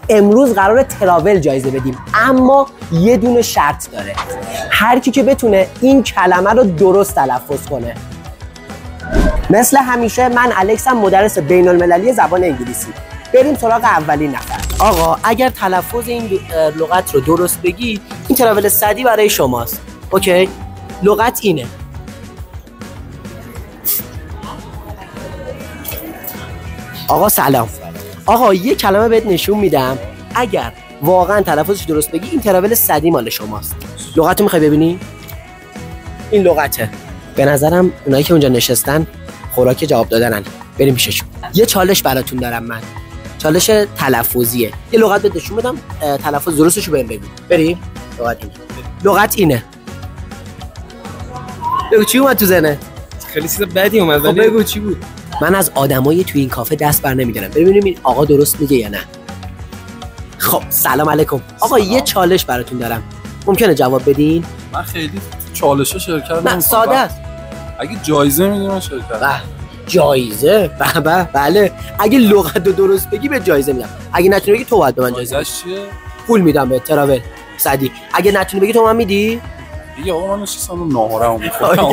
امروز قراره تراول جایزه بدیم، اما یه دونه شرط داره. هر کی که بتونه این کلمه رو درست تلفظ کنه. مثل همیشه من الکسم، مدرس بین المللی زبان انگلیسی. بریم سراغ اولین نفر. آقا اگر تلفظ این لغت رو درست بگی، این تراول صدی برای شماست. اوکی؟ لغت اینه. آقا سلام. آقا یه کلمه بهت نشون میدم، اگر واقعا تلفظش درست بگی این تراول صدی مال شماست. لغت رو میخوای ببینی؟ این لغته. به نظرم اونایی که اونجا نشستن خوراک جواب دادنن. بریم پیششون. یه چالش براتون دارم من. چالش تلفظیه. یه لغت بهت نشون بدم، تلفظ درستشو بهم بگو. بریم. لغت اینه. لغت اینه. بگو چی اومد تو ذهنت؟ خیلی چیز بدی اومد ولی بگو چی بود؟ من از آدمای تو این کافه دست بر نمیدارم. ببینیم این آقا درست میگه یا نه. خب سلام علیکم. آقا یه چالش براتون دارم. ممکنه جواب بدین؟ من خیلی چالش‌ها شرکت نمی‌کنم. نه ساده است. اگه جایزه میدیم من شرکت. جایزه؟ بله. اگه لغت رو درست بگی به جایزه میدم. اگه نتونی بگی تو باید به من جایزه بدی. چیه؟ پول میدم به تراول صدی. اگه نتونی بگی تو من میدی؟ دیگه آقا من نشستم ناهارمو می‌خورم.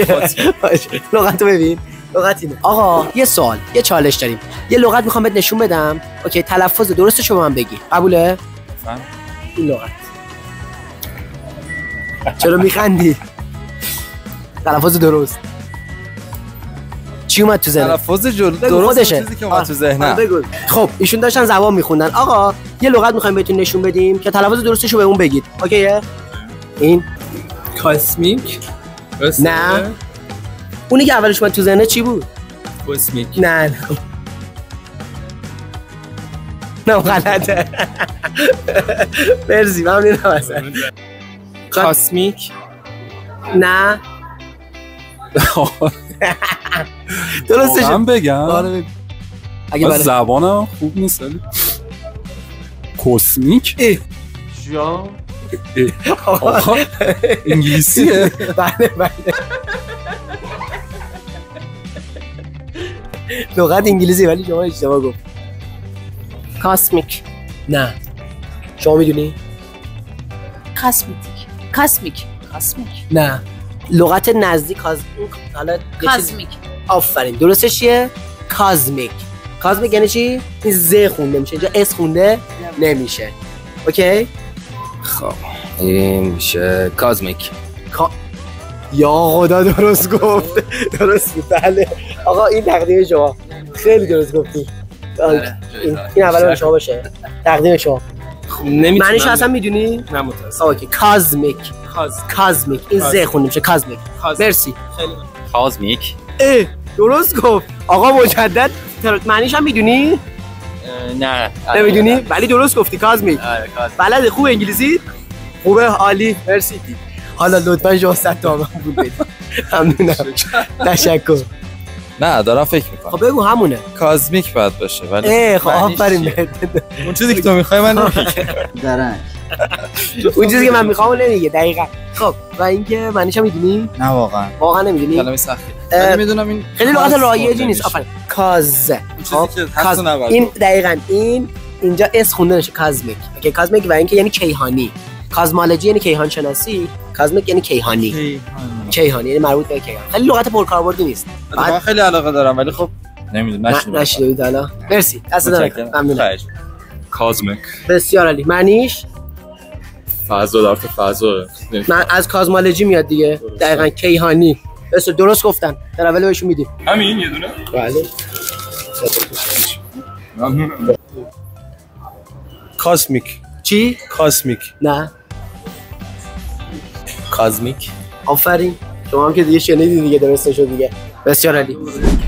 لغت رو ببین. لغت اینه. آقا یه سوال، یه چالش داریم. یه لغت میخوام بهت نشون بدم. اوکی، تلفظ درستش رو من بگی. قبوله؟ فهم. این لغت. چرا میخندی؟ تلفظ درست. چی اومد تو ذهنت؟ تلفظ درست چیزی که اومد تو ذهنم. بگو. خب ایشون داشتن زبان میخوندن. آقا یه لغت میخوایم بهتون نشون بدیم که تلفظ درستش رو به اون بگید. اوکیه؟ این کاسمیک؟ نه. اونی که اولش اومد تو ذهنت چی بود؟ کاسمیک. نه غلطه. مرسی ممنونم ازت. کاسمیک؟ نه. درستش من بگم؟ آره اگه بله. زبانم خوب نیست ولی کاسمیک؟ جان آقا انگلیسیه؟ بله لغت انگلیسی ولی شما اشتباه گفت. کاسمیک. نه شما میدونی؟ کاسمیک. نه لغت نزدیک کازمیک. آفرین. درستش چیه؟ کازمیک. کازمیک یعنی چی؟ این ز خونده میشه، اینجا اس خونده نمیشه. اوکی؟ خب این میشه کازمیک. یا خدا درست گفت. درست بود. بله آقا این تقدیم شما. خیلی درست گفتی. این اول شما باشه. تقدیم شما. معنیش اصلا میدونی؟ نه متأسفم. اوکی. کازمیک. کازمیک. این ز خونده میشه کازمیک. مرسی. خیلی کازمیک. درست گفت. آقا مجدد معنیش هم میدونی؟ نه نمیدونی؟ ولی درست گفتی کازمیک. بلد خوب انگلیسی؟ خوبه عالی. مرسی. حالا لطفا شما 100 تومن پول بدید. ممنونم. تشکر. نه دارم فکر میکنم. خب بگو همونه. کازمیک باید باشه ولی خب آفرین. اون چیزی که تو میخوای من نمیگم. درنگ. اون چیزی که من میخوام نمیگه دقیقاً. خب و اینکه معنیش هم میدونی؟ نه واقعا نمیدونی؟ کلمه سختیه. ولی میدونم این خیلی لغت رایجی نیست. آفرین. کاز. این دقیقاً این اینجا اس خونده نشه کازمیک. اوکی کازمیک و اینکه یعنی کیهانی. کازمالوجی یعنی کیهان شناسی، کازمیک یعنی کیهانی. کیهانی یعنی مربوط به کیهان. خیلی لغت پرکاربردی نیست. من خیلی علاقه دارم ولی خب نمیدونم نشیدید حالا. مرسی. دست درد. ممنونم. کازمیک. بسیار عالی. معنیش فضا در فضا. من از کازمالوجی میاد دیگه. دقیقاً کیهانی. درست گفتن. تراول بهشون میدیم. همین یه دونه؟ بله. ممنونم. کاسمیک. چی؟ کاسمیک. نه. کازمیک. آفرین. شما هم که دیگه شنیدید دیگه درست شد دیگه. بسیار عالی.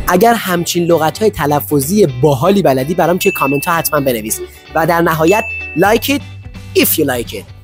اگر همچین لغت‌های تلفظی باحالی بلدی برام توی کامنت ها حتما بنویس و در نهایت like it if you like it.